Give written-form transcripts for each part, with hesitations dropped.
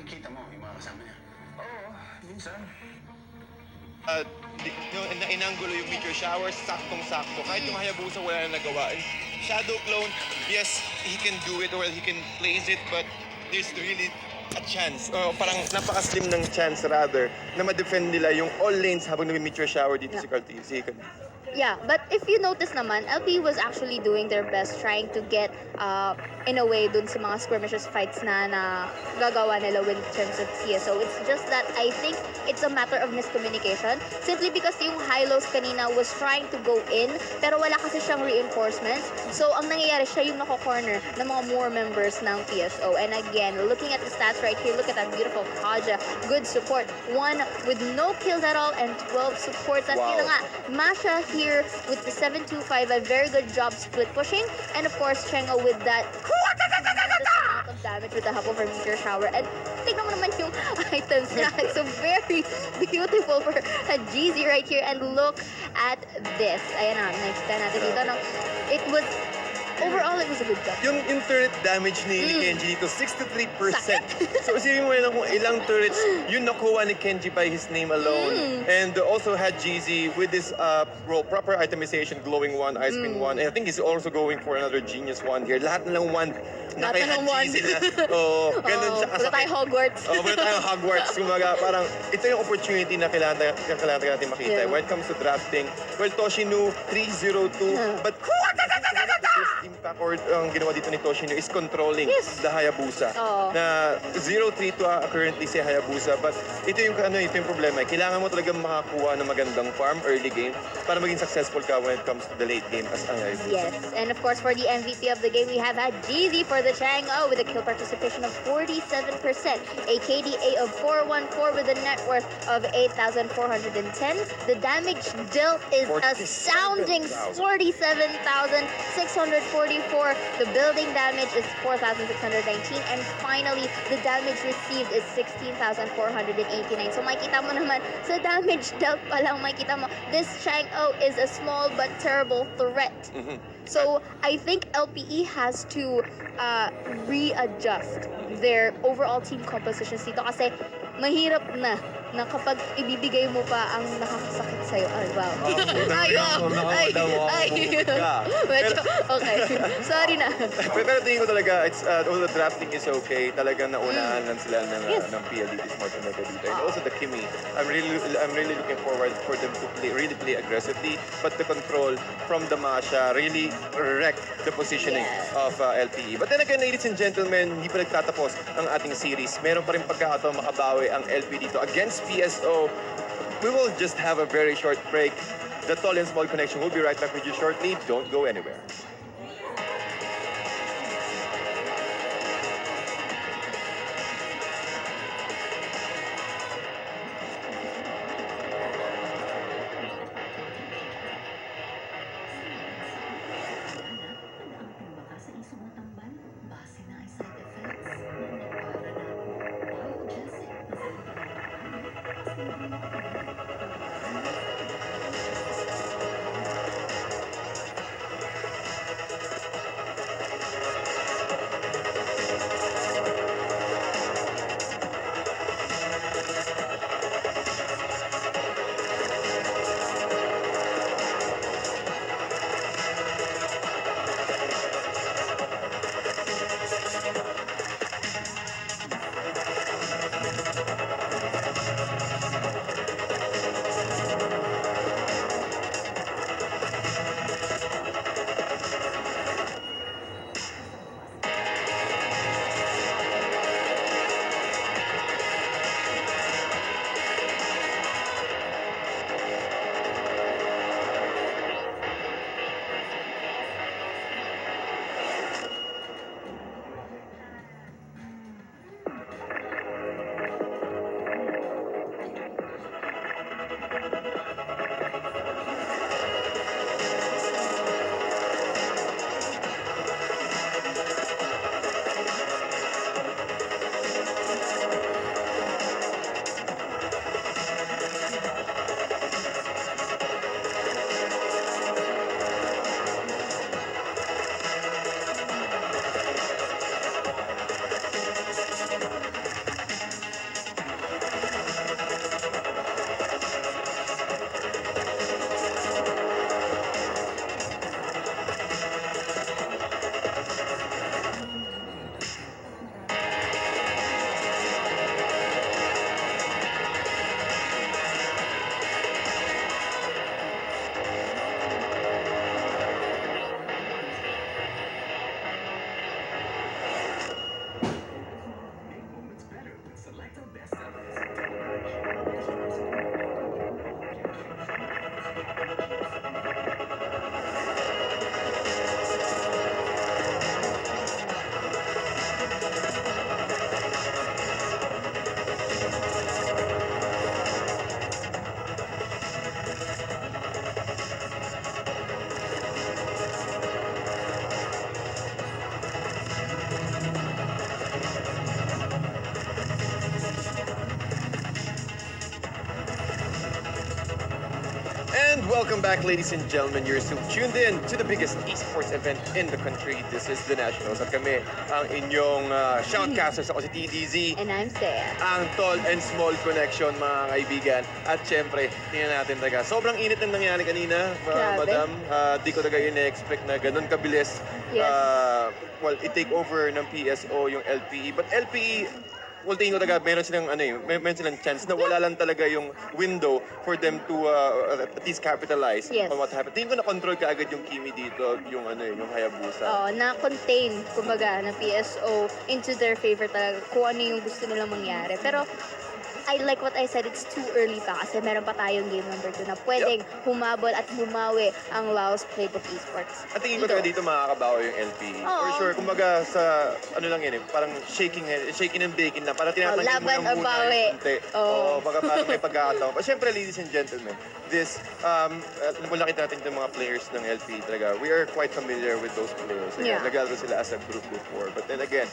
nakikita mo yung mga kasama niya? Oo, minsan. Inanggulo yung meteor shower, saktong-sakto. Kahit yung Hayabusa, wala na nagawa. And Shadow Clone, yes, he can do it or he can place it, but there's really a chance, parang napaka-slim ng chance rather, na ma-defend nila yung all lanes habang nag-meteor shower dito si Kalti. Yeah, but if you notice naman, LP was actually doing their best trying to get in a way dun sa mga skirmishes fights na gagawa nila in terms of CSO. It's just that I think it's a matter of miscommunication simply because yung Hylos kanina was trying to go in pero wala kasi siyang reinforcements. So ang nangyayari siya yung nako-corner ng mga more members ng PSO. And again, looking at the stats right here, look at that beautiful Kaja. Good support. 1 with no kills at all and 12 supports. At yun na nga, Masha here with the 725, a very good job split pushing, and of course Chengo with that amount of damage with the help of her meteor shower. And tignan mo naman yung items niya. It's so very beautiful for a GZ right here. And look at this. Ayan na, nakikita natin dito. No? It was overall, it was a good job. Yung turret damage ni Kenji dito, 63%. So isipin mo lang kung ilang turrets yung nakuha ni Kenji by his name alone. And also had GZ with this proper itemization, glowing one, ice spin one. And I think he's also going for another genius one here. Lahat na lang one na kay GZ na. Ganun siya kasakit. Wala tayong Hogwarts. Wala tayong Hogwarts. Kumbaga, parang ito yung opportunity na kailangan natin makita. When it comes to drafting, well, Toshinu 302, but impact or ang ginawa dito ni Toshino is controlling the Hayabusa. Na 0-3 to currently si Hayabusa, but ito yung problema. Kailangan mo talaga makakuha ng magandang farm early game para maging successful ka when it comes to the late game as ang Hayabusa. Yes, and of course for the MVP of the game we have had GZ for the Chang'e with a kill participation of 47%, a KDA of 414 with a net worth of 8,410. The damage dealt is astounding 47,644. The building damage is 4,619, and finally the damage received is 16,489. So makita mo naman sa damage dealt pa lang, makita mo this Chang'e is a small but terrible threat. So I think LPE has to readjust their overall team compositions dito kasi mahirap na kapag ibibigay mo pa ang nakakasakit sa'yo. Ay, wow. Medyo, okay. Sorry na. Pero tingin ko talaga, all the drafting is okay. Talagang naunahan lang sila ng PLD this Smart Omega dito. And also the Kimi. I'm really looking forward for them to really play aggressively. But the control from the Masha really wrecked the positioning of LPE. But then again, ladies and gentlemen, hindi pa nagtatapos ang ating series. Meron pa rin pagkakataon makabawi ang LP dito against PSO. We will just have a very short break. The Tall and Small Connection will be right back with you shortly. Don't go anywhere. Welcome back, ladies and gentlemen. You're still tuned in to the biggest esports event in the country. This is the Nationals. At kami, ang inyong shoutcasters. Ako si TDZ. And I'm Saya. Ang tall and small connection, mga kaibigan. At syempre, tingnan natin taga. Sobrang init na nangyari kanina, Grabe. madam. Di ko talaga ina-expect na ganun kabilis. Yes. Well, i-take over ng PSO yung LPE. But LPE, well, tingin ko talaga, meron silang chance na wala lang talaga yung window for them to at least capitalize Yes. on what happened. Tingin ko na-control ka agad yung Kimi dito, yung yung Hayabusa. Na-contain, kumbaga, ng PSO into their favor talaga kung ano yung gusto nilang mangyari. Pero, I like what I said, it's too early pa kasi meron pa tayong game number 2 na pwedeng humabol at bumawi ang Laos Playbook Esports. At tingin ko talaga dito makakabawi yung LPE. For Oo. sure, kumbaga sa, ano lang yun parang shaking and baking lang. Para tinatanggal mo laban ng o muna bawi. yung konti. Oo. Baka parang may pagkakataon. But syempre, ladies and gentlemen, this, nakita natin yung mga players ng LPE talaga. We are quite familiar with those players. Yeah. Naglaro sila as a group before. But then again,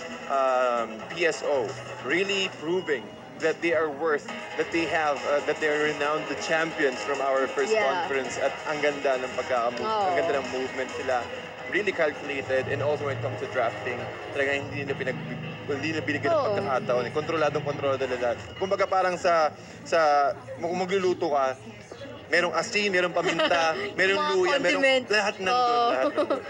PSO really proving that they are worth, that they have, that they are renowned the champions from our first conference. At ang ganda ng ang ganda ng movement sila. Really calculated, and also when it comes to drafting, talaga hindi nila binigyan ng pagkakataon. Kontroladong-kontrolado nila. Kumbaga parang kung magluluto ka, merong asin, merong paminta, merong Mga luya, merong condiments. lahat nandun. Lahat nandun.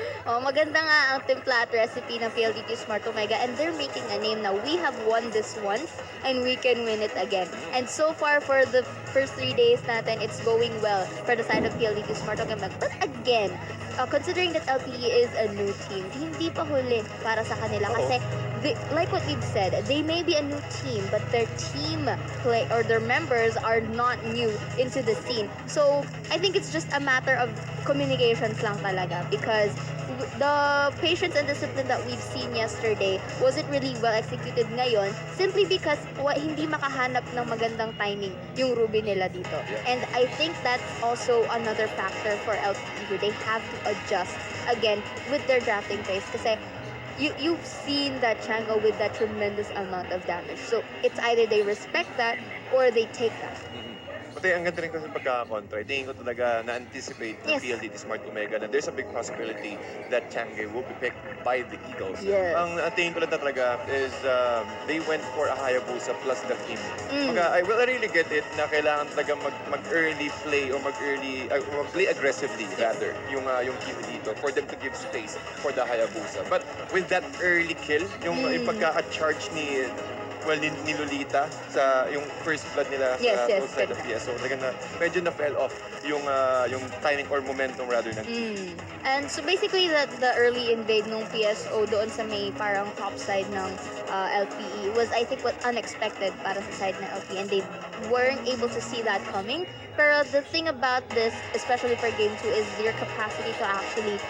Maganda nga ang templa at recipe ng PLDT Smart Omega, and they're making a name now. We have won this once and we can win it again. And so far for the first 3 days natin, it's going well for the side of PLDT Smart Omega. But again, considering that LPE is a new team, hindi pa huli para sa kanila kasi like what we've said, they may be a new team, but their team play or their members are not new into the scene. So I think it's just a matter of communications lang talaga, because the patience and discipline that we've seen yesterday wasn't really well executed ngayon, simply because hindi makahanap ng magandang timing yung Ruby nila dito. And I think that's also another factor for LPE. They have to adjust again with their drafting phase kasi you've seen that Chango with that tremendous amount of damage. So it's either they respect that or they take that. Pati ang ganda rin kasi pagkakakontra. Tingin ko talaga na-anticipate ng PLDT Smart Omega na there's a big possibility that Chang'e will be picked by the Eagles. Yes. Ang tingin ko lang na talaga is they went for a Hayabusa plus the Kimi. I really get it na kailangan talaga mag-early play or mag-play aggressively rather yung Kimi dito for them to give space for the Hayabusa. But with that early kill, yung pagka-charge ni Lolita sa yung first blood nila sa side of PSO. Medyo na-fell off yung timing or momentum rather ng And so basically the early invade ng PSO doon sa may parang top side ng LPE was, I think, what unexpected para sa side ng LPE, and they weren't able to see that coming. Pero the thing about this, especially for Game 2, is your capacity to actually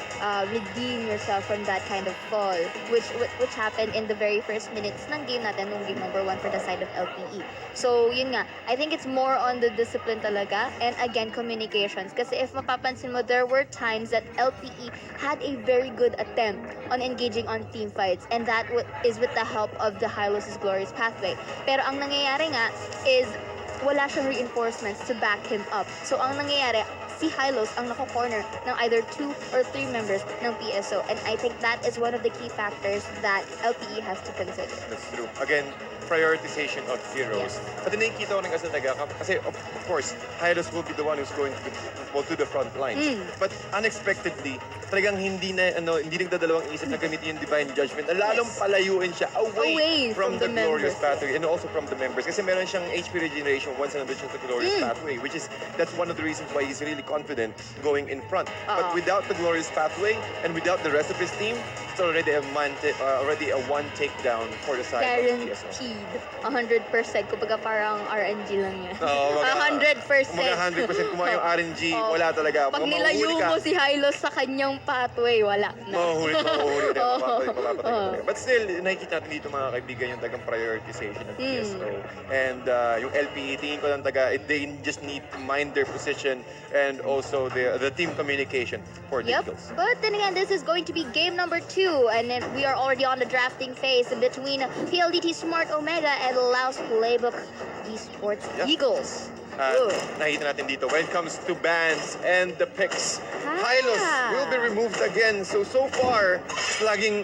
redeem yourself from that kind of fall, which happened in the very first minutes ng game natin, nung game number 1 for the side of LPE. So, yun nga, I think it's more on the discipline talaga, and again, communications. Kasi if mapapansin mo, there were times that LPE had a very good attempt on engaging on team fights, and that is with the help of the Hylos' Glorious Pathway. Pero ang nangyayari nga is wala siyang reinforcements to back him up. So, ang nangyayari, si Hylos ang nako-corner ng either 2 or 3 members ng PSO. And I think that is one of the key factors that LPE has to consider. That's true. Again, prioritization of heroes. Pati nakikita ko rin kasi of course, Hylos will be the one who's going to go to the front lines. But unexpectedly, talagang hindi nagdadalawang isip na gamitin yung Divine Judgment. Lalong palayuin siya away from the Glorious Pathway and also from the members. Kasi meron siyang HP regeneration once nandun siya sa Glorious Pathway, that's one of the reasons why he's really confident going in front. But without the Glorious Pathway and without the rest of his team, it's already a one takedown for the side of PSO. Guaranteed. 100%. Kumbaga parang RNG lang yan. 100%. 100%. Kumaga 100% kumaga yung RNG, wala talaga. Pag nilayo mo si Hylos sa kanyang pathway, wala na. Mahuhuli mapapatay. But still, nakikita natin dito mga kaibigan yung tagang prioritization ng PSO. And yung LPE, tingin ko lang they just need to mind their position and also the team communication for the Eagles. But then again, this is going to be game number 2, and then we are already on the drafting phase between PLDT Smart Omega and Laos Playbook Esports Eagles. nakita natin dito. When it comes to bans and the picks, Hylos will be removed again. So far,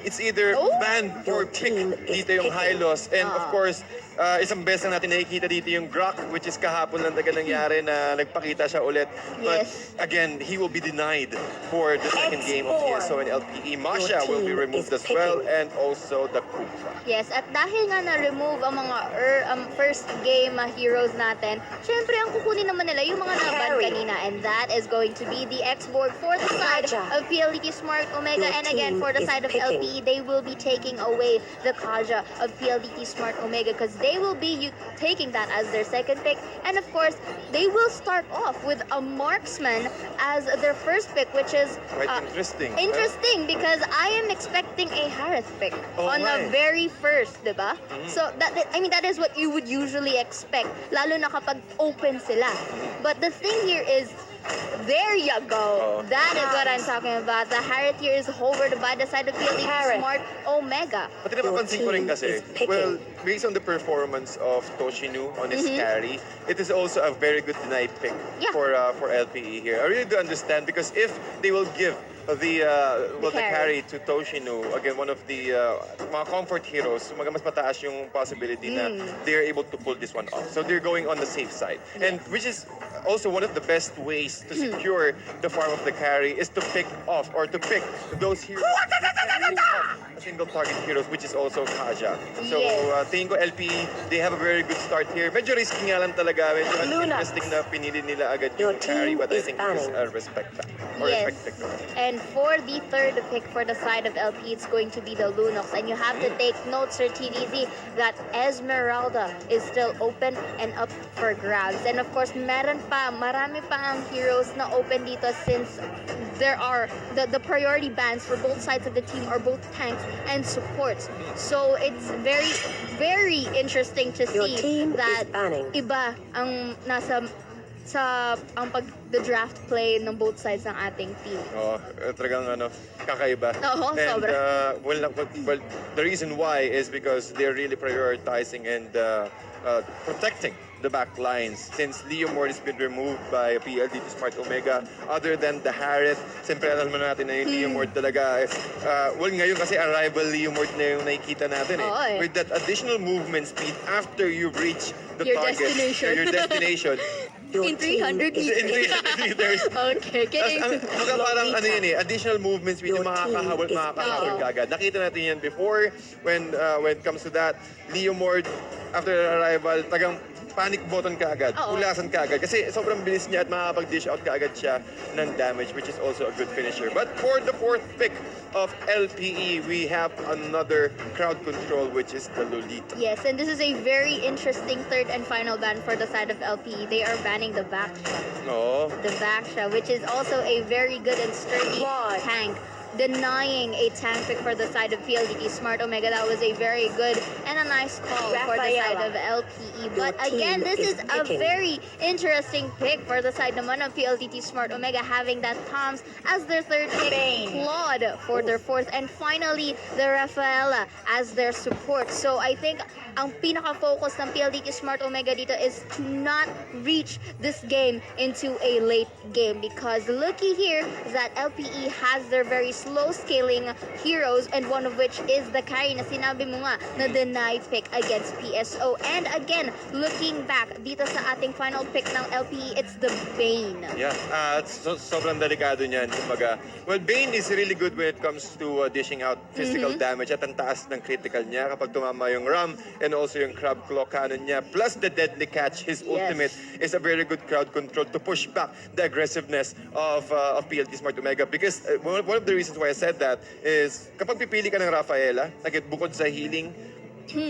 it's either banned or pick dito yung Hylos. And of course, isang beses na natin nakikita dito yung Grok, which is kahapon lang talaga nangyari na nagpakita siya ulit. But again, he will be denied for the second game of TSO and LPE. Masha will be removed as well, and also the Kupra. Yes, at dahil nga na-remove ang mga first game heroes natin, syempre ang kukunin naman nila yung mga naban kanina, and that is going to be the X-Board for the side of PLDT Smart Omega, and again for the side of LPE, they will be taking away the Kaja of PLDT Smart Omega because they will be taking that as their second pick, and of course, they will start off with a marksman as their first pick, which is quite interesting. Interesting because I am expecting a Harith pick on the very first, diba? So that is what you would usually expect, lalo na kapag open sila. But the thing here is, there you go. That is what I'm talking about. The Harith here is hovered by the side of PLDT Smart Omega. Pati napapansin ko rin kasi, well, based on the performance of Toshinu on his carry, it is also a very good deny pick for LPE here. I really do understand because if they will give the carry to Toshinu, again, one of the mga comfort heroes, mas mataas yung possibility na they're able to pull this one off. So they're going on the safe side. And which is also one of the best ways to secure the farm of the carry is to pick off or to pick those heroes single target heroes, which is also Kaja. So tingin ko LPE, they have a very good start here. Medyo risky nga lang talaga. Medyo interesting na pinili nila agad yung carry, but I think it's a respect pick. And for the third pick for the side of LP, it's going to be the Lunox. And you have to take note, Sir TVZ, that Esmeralda is still open and up for grabs. And of course, marami pa ang heroes na open dito since there are the priority bans for both sides of the team are both tanks and supports. So it's very, very interesting to see that iba ang nasa ang the draft play ng both sides ng ating team. Talagang kakaiba. And well, the reason why is because they're really prioritizing and protecting the back lines. Since Leomord has been removed by PLDT Smart Omega, other than the Harith, siyempre alam natin na yung Leomord talaga. Well, ngayon kasi arrival Leomord na yung nakikita natin with that additional movement speed after you reach the target, your destination. In 300 meters. In 300 meters. Okay, Parang additional movement speed yung makakahabol kagad. Nakita natin yan before when it comes to that. Leomord, after arrival, tagang panic button kaagad, ulasan kaagad. Kasi sobrang bilis niya at makakapag-dish out kaagad siya ng damage, which is also a good finisher. But for the fourth pick of LPE, we have another crowd control, which is the Lolita. Yes, and this is a very interesting third and final ban for the side of LPE. They are banning the Baksha. The Baksha, which is also a very good and sturdy tank. Denying a tank pick for the side of PLDT Smart Omega. That was a very good and a nice call for the side of LPE. But again, this is a very interesting pick for the side naman of PLDT Smart Omega, having that Toms as their third pick, Claude for their fourth, and finally the Rafaela as their support. So I think ang pinaka-focus ng PLDT Smart Omega dito is to not reach this game into a late game, because looky here that LPE has their very slow scaling heroes, and one of which is the carry na sinabi mo nga na deny pick against PSO. And again, looking back dito sa ating final pick ng LPE, it's the Bane. Yeah, sobrang delikado niyan. Kumbaga, well, Bane is really good when it comes to dishing out physical damage, at ang taas ng critical niya kapag tumama yung Ram and also yung Crab Claw cannon niya, plus the deadly catch. His ultimate is a very good crowd control to push back the aggressiveness of PLDT Smart Omega, because one of the reasons why I said that is kapag pipili ka ng Rafaela, bukod sa healing,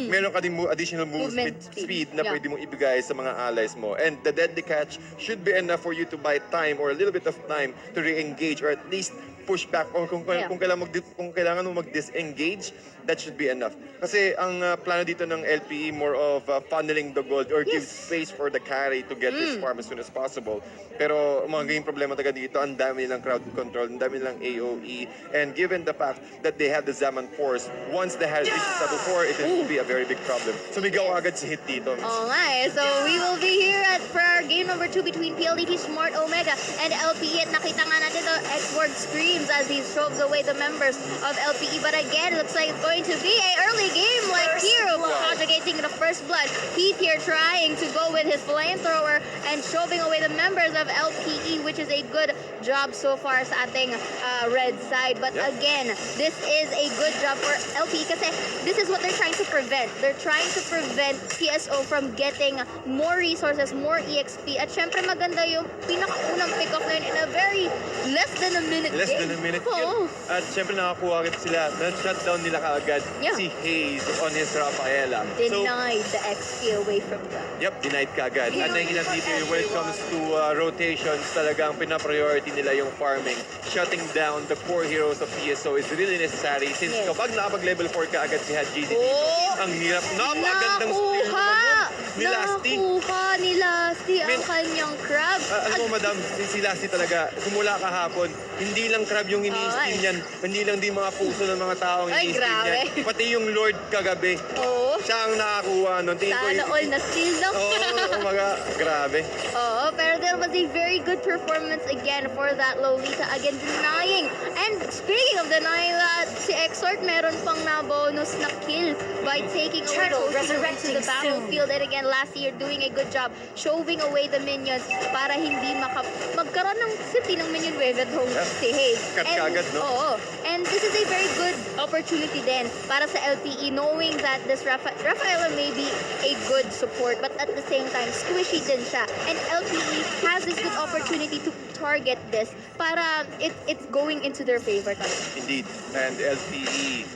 meron ka din additional movement speed na pwede mong ibigay sa mga allies mo. And the deadly catch should be enough for you to buy time or a little bit of time to re-engage or at least mag-push back or kung kailangan mo mag-disengage, that should be enough. Kasi ang plano dito ng LPE more of funneling the gold or give space for the carry to get his farm as soon as possible. Pero magiging problema talaga dito, ang dami nilang crowd control, ang dami nilang AOE, and given the fact that they have the Zaman Force, once they have reached level 4, it will be a very big problem. Sumigaw agad si Hit dito. Oo nga eh. So we will be here for our game number 2 between PLDT Smart Omega and LPE. At nakita nga natin the X-Word screams as he shoves away the members of LPE. But again, it looks like it's going to be a early game like Hero conjugating the first blood. Heath here trying to go with his flamethrower and shoving away the members of LPE, which is a good job so far sa ating red side. But again, this is a good job for LPE kasi this is what they're trying to prevent. They're trying to prevent PSO from getting more resources, more EXP. At syempre maganda yung pinakaunang pick-off na yun in a very less than a minute Less game. than a minute. Oo. At syempre nakakuha rin sila. Na-shutdown nila kaagad si Hayes on his Rafaela. Denied the XP away from them. Yep, denied kaagad. At nakikita dito when it comes to rotations, talagang pinapriority nila yung farming. Shutting down the core heroes of PSO is really necessary since kapag nakapag-level 4 ka agad si GC dito, ang hirap. Napagandang steal ni Lasty. Nakuha ni Lasty ang kanyang crab. Alam mo, madam, si Lasty talaga, simula kahapon, hindi lang crab yung ini-steal niyan, hindi lang din mga puso ng mga taong ini-steal niyan, pati yung Lord kagabi. Oo. Siya ang nakakuha nun. Sana all na steal, no? Mga grabe. Oo, pero there was a very good performance again for that Lolita. Again, denying. And speaking of denying that, si Exort meron pang na-bonus na kill by taking away to the battlefield. And again, last year doing a good job shoving away the minions para hindi magkaroon ng city ng minion wave at home si Hayes. Kagad, no? Oo. And this is a very good opportunity then para sa LPE knowing that this Rafaela may be a good support but at the same time squishy din siya. And LPE has this good opportunity to target this para it's going into their favor. Indeed. And LPE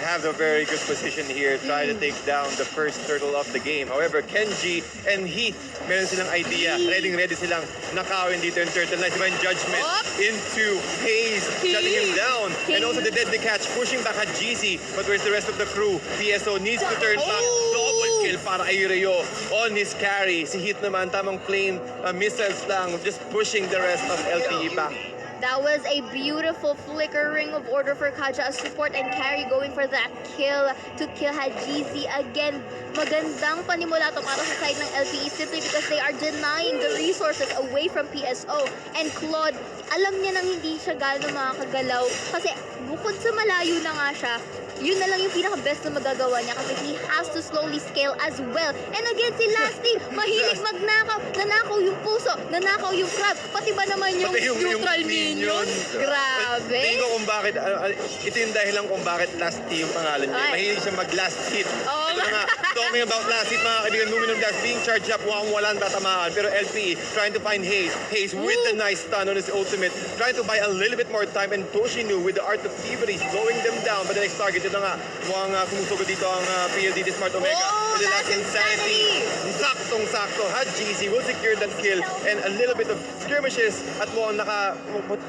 have a very good position here, try to take down the first turtle of the game. However, Kenji and Heath, meron silang idea. Ready silang nakawin dito yung turtle. Nice divine judgment into Hayes, shutting him down. And also the deadly catch, pushing back at GC. But where's the rest of the crew? PSO needs to turn back. Double kill para kay Ryo on his carry. Si Heath naman, tamang flame missiles lang, just pushing the rest of LPE back. That was a beautiful flickering of order for Kaja as support and carry going for that kill to kill Hajizi again. Magandang panimula to para sa side ng LPE simply because they are denying the resources away from PSO. And Claude, alam niya nang hindi siya gano'n makakagalaw kasi bukod sa malayo na nga siya, yun na lang yung pinaka-best na magagawa niya kasi he has to slowly scale as well. And again, si Lasty, mahilig magnakaw. Nanakaw yung puso, nanakaw yung crab, pati ba naman yung neutral minion? Grabe. Tingin ko kung bakit, ito yung dahilan kung bakit Lasty yung pangalan niya. Mahilig siya mag-last hit. Oo nga. Talking about last hit, mga kaibigan, Luminum Dash being charged up, walang tatamaan. Pero LPE trying to find Hayes. Hayes with the nice stun on his ultimate, trying to buy a little bit more time, and Toshinu with the art of thievery, slowing them down. But the next target, ito nga, mukhang kumusugod dito ang PLDT Smart Omega. With the last insanity. Saktong-sakto. GC will secure that kill and a little bit of skirmishes at mukhang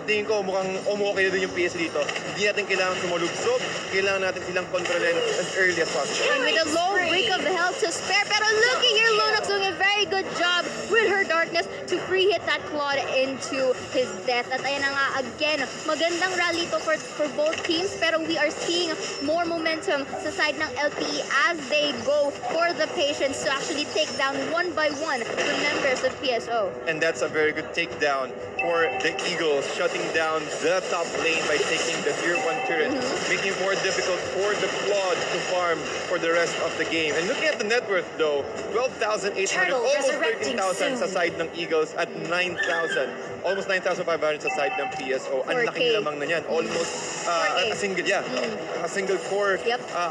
tingin ko mukhang umukay din yung PS dito. Hindi natin kailangan sumulubsob. Kailangan natin silang kontrolin as early as possible. And with a low break of health to spare. Pero looking here, Lunox doing a very good job with her darkness to free hit that Claude into his death. At ayan na nga, again, magandang rally to for both teams. Pero we are seeing more momentum sa side ng LPE as they go for the patience to actually take down one by one the members of PSO. And that's a very good takedown for the Eagles, shutting down the top lane by taking the tier 1 turret, making it more difficult for the Claude to farm for the rest of the game. And looking at the net worth though, 12,800, almost 13,000 sa side ng Eagles at 9,000. Almost 9,500 sa side ng PSO. Ang laking lamang na yan. Almost a single core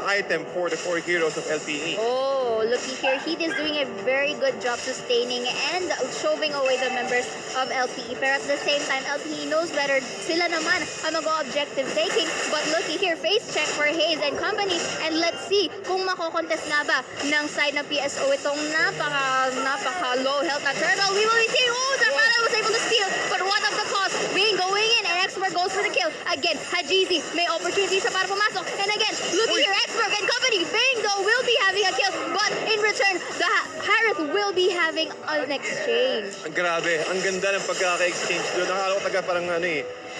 item for the core heroes of LPE. Oh, looky here. He is doing a very good job sustaining and shoving away the members of LPE. Pero at the same time, LPE knows better. Sila naman ang mag-objective taking. But looky here, face check for Hayes and company. And let's see kung makokontest nga ba ng side ng PSO itong napaka low health na turtle. We will be seeing, Zarpala was able to steal, but what of the cost? Being going in, and Expert goes for the kill. Again, Hajizi may opportunity siya para pumasok. And again, looking here, Expert and company, Bing though will be having a kill, but in return, the Harith will be having an exchange. Ang grabe, ang ganda ng pagkaka-exchange doon. Nakakala ko parang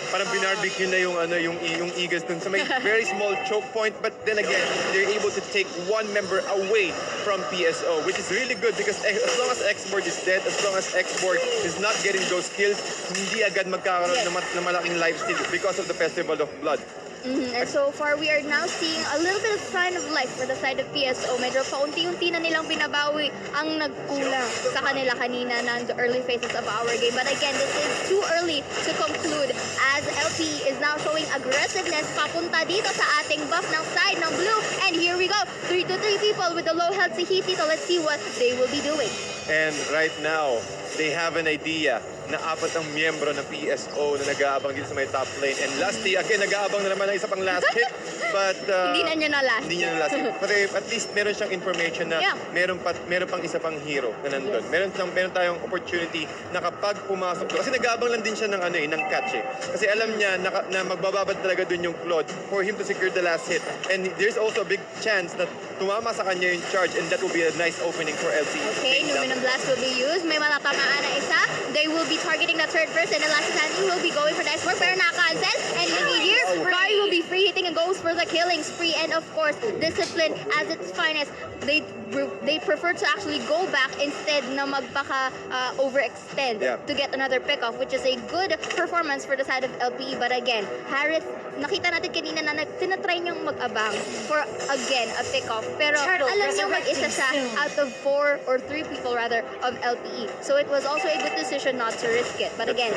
parang binarbecue na yung Eagles dun sa may very small choke point, but then again, they're able to take one member away from PSO, which is really good because as long as Xboard is dead, as long as Xboard is not getting those kills, hindi agad magkakaroon ng malaking lifesteal because of the Festival of Blood. And so far, we are now seeing a little bit of sign of life for the side of PSO. Medyo paunti-unti na nilang binabawi ang nagkulang sa kanila kanina ng the early phases of our game. But again, this is too early to conclude as LP is now showing aggressiveness papunta dito sa ating buff ng side ng blue. And here we go, 3-3 people with the low health si Hiti. So let's see what they will be doing. And right now, they have an idea na apat ang miyembro ng PSO na nag-aabang dito sa may top lane. And lastly, again, nag-aabang na naman ng isa pang last hit. But Hindi na niya na last. Hindi niya na last hit. Pero at least meron siyang information na meron pang isa pang hero na nandun. Meron tayong opportunity na kapag pumasok doon. Kasi nag-aabang lang din siya ng ng catch eh. Kasi alam niya na magbababad talaga dun yung Claude for him to secure the last hit. And there's also a big chance that tumama sa kanya yung charge, and that will be a nice opening for LC. Okay, Luminum Blast will be used. May matatamaan na isa. They will be targeting the third person, and last Sandy will be going for the export, pero naka-cancel. And looking here, Barry will be free hitting and goes for the killing spree. And of course, discipline as its finest. They prefer to actually go back instead na magpaka overextend to get another pick-off, which is a good performance for the side of LPE. But again, Harith, nakita natin kanina na tinatry niyang mag-abang for, again, a pick-off. Pero alam niyo mag-isa siya out of 4 or 3 people rather of LPE. So it was also a good decision not to risk it. But again,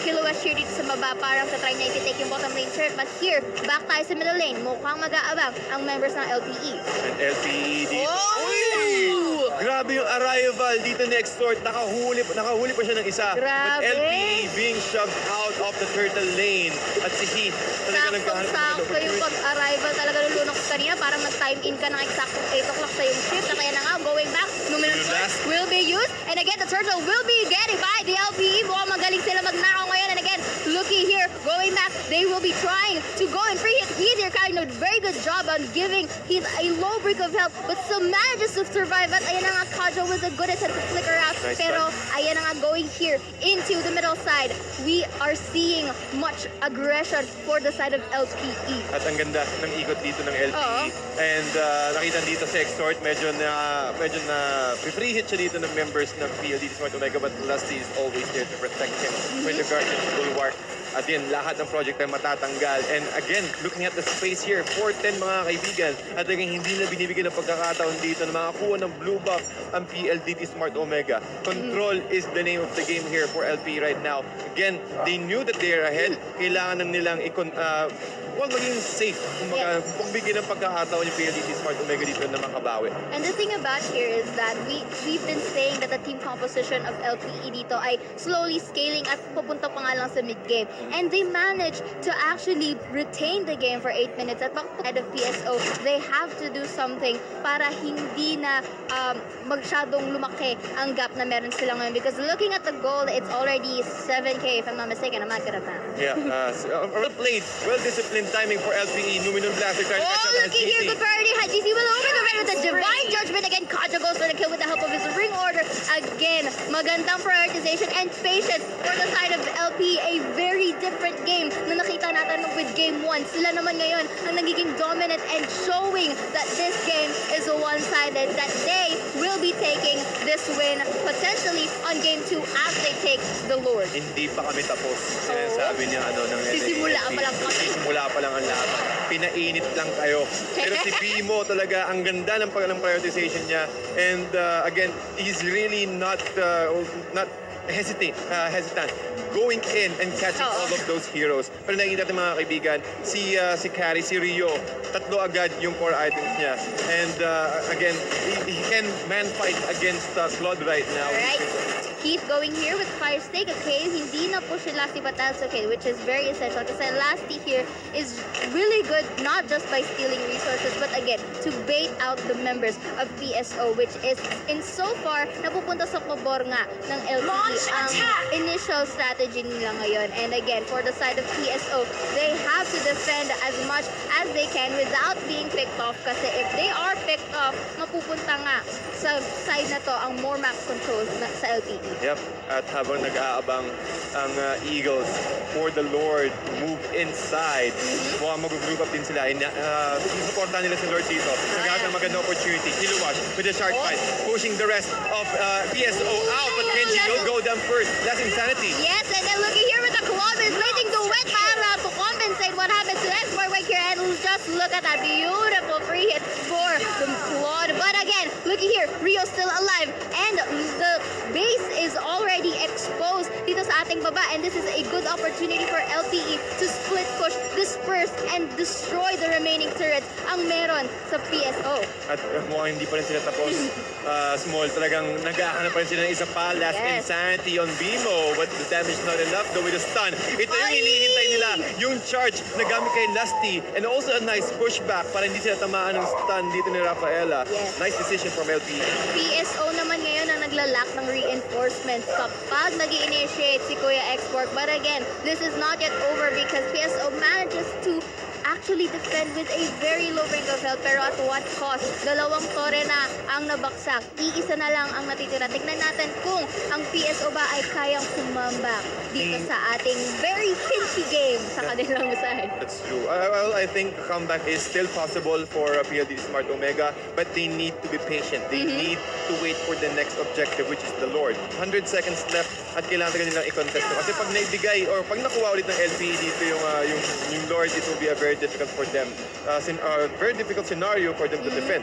Kilowatt here dito sa baba, parang tatry niya i-take yung bottom lane turret. But here, back tayo sa middle lane, mukhang mag-aabang ang members ng LPE. And LPE dito. Grabe yung arrival dito ni Extort. Nakahuli pa siya ng isa. Grabe. But LPE being shoved out of the turtle lane. At si Heath talaga nagkahanap Sakto yung pag-arrival talaga ng Lunok kanina. Parang nag-time in ka ng exact 8 o'clock sa yung shift. Kaya na nga, going back, Luminum Blast will be used. And again, the turtle will be getting by the LPE. Mukhang magaling sila magnakaw ngayon. And again, looking here, going back, they will be trying to go and free hit. Heath here kind of very good job on giving Heath a low break of health, but still manages to survive. At ayan na nga, Kajo was a good attempt to flicker out. Nice Pero ayan na nga, going here into the middle side, we are seeing much aggression for the side of LPE. At ang ganda ng ikot dito ng LPE. And nakita dito si Extort, medyo na free hit siya dito ng members ng PLD Smart Omega, but Lusty is always there to protect him with the Guardian's Bulwark. At yun, lahat ng project ay matatanggal. And again, looking at the space here, 4-10 mga kaibigan. At again, hindi na binibigyan ng pagkakataon dito na makakuha ng blue buff ang PLDT Smart Omega. Control is the name of the game here for LP right now. Again, they knew that they are ahead. Kailangan lang nilang huwag maging safe. Kung bigyan ng pagkakataon yung PLDT Smart Omega dito na makabawi. And the thing about here is that we've been saying that the team composition of LPE dito ay slowly scaling at pupunta pa nga lang sa mid-game. And they managed to actually retain the game for 8 minutes. At pag of PSO, they have to do something para hindi na masyadong lumaki ang gap na meron sila ngayon. Because looking at the goal, it's already 7K if I'm not mistaken. I'm not good at that. Yeah, well played. Well-disciplined timing for LPE. Luminum Blast. Looking here, good priority. Hajizi will open the red with the Divine Judgment. Again, Kaja goes for the kill with the help of his ring order. Again, magandang prioritization and patience for the side of LP. A very different game na nakita natin with game 1. Sila naman ngayon ang nagiging dominant and showing that this game is one-sided, that they will be taking this win potentially on game 2 as they take the Lord. Hindi pa kami tapos. Sinasabi niya ng Sisimula pa lang kami. Sisimula pa lang ang laban. Pinainit lang kayo. Pero si Bimo talaga, ang ganda ng prioritization niya. And again, he's really not hesitant going in and catching all of those heroes. Pero nakikita natin mga kaibigan, si Carrie, si Rio, tatlo agad yung core items niya. And again, he can man fight against Claude right now. Alright. Keep going here with Fire Stake. Okay, hindi na push yung Lasty, but that's okay, which is very essential kasi Lasty here is really good not just by stealing resources, but again, to bait out the members of PSO, which is in so far, napupunta sa pabor nga ng LPE ang initial strategy nila ngayon. And again, for the side of PSO, they have to defend as much as they can without being picked off kasi if they are picked off, mapupunta nga sa side na to ang more max controls sa LPE. Yep, at habang nag-aabang ang Eagles for the Lord to move inside, mukhang mag-group up din sila. Supportan nila si Lord dito. Nagkakaroon ng magandang opportunity. Kiluwash with the shark fight, pushing the rest of PSO out, but Kenji will go down first. That's insanity. Yes, and then looking here with the Columbus waiting to wet para to compensate what happened to Export right here. And just look at that beautiful free hit for the Claude. But again, looking here, Rio's still alive, and the base is already exposed dito sa ating baba, and this is a good opportunity for LPE to split push, disperse, and destroy the remaining turrets ang meron sa PSO. At mukhang hindi pa rin sila tapos. Small, talagang nag-ahanap pa rin sila ng isa pa. Last insanity on Bimo, but the damage not enough though with a stun. Ito yung hinihintay nila, yung charge na gamit kay Lusty, and also a nice pushback para hindi sila tamaan ng stun dito ni Rafaela. Nice decision from LPE. PSO naman ngayon ang naglalak ng reinforcements kapag nag-initiate si Kuya Export. But again, this is not yet over because PSO manages to actually defend with a very low rank of health, pero at what cost? Dalawang tore na ang nabaksak. Iisa na lang ang natitira. Tignan natin kung ang PSO ba ay kayang kumambak dito sa ating very pinchy game sa kanilang side. That's true. Well, I think comeback is still possible for PLD Smart Omega, but they need to be patient. They need to wait for the next objective, which is the Lord. 100 seconds left at kailangan talaga nilang i-contest. Kasi pag naibigay or pag nakuha ulit ng LPE dito yung Lord, it will be a very difficult for them. Very difficult scenario for them to defend.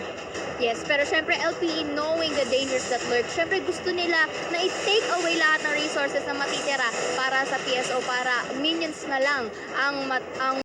Yes, pero syempre LPE knowing the dangers that lurk, syempre gusto nila na i-take away lahat ng resources na matitira para sa PSO, para minions na lang ang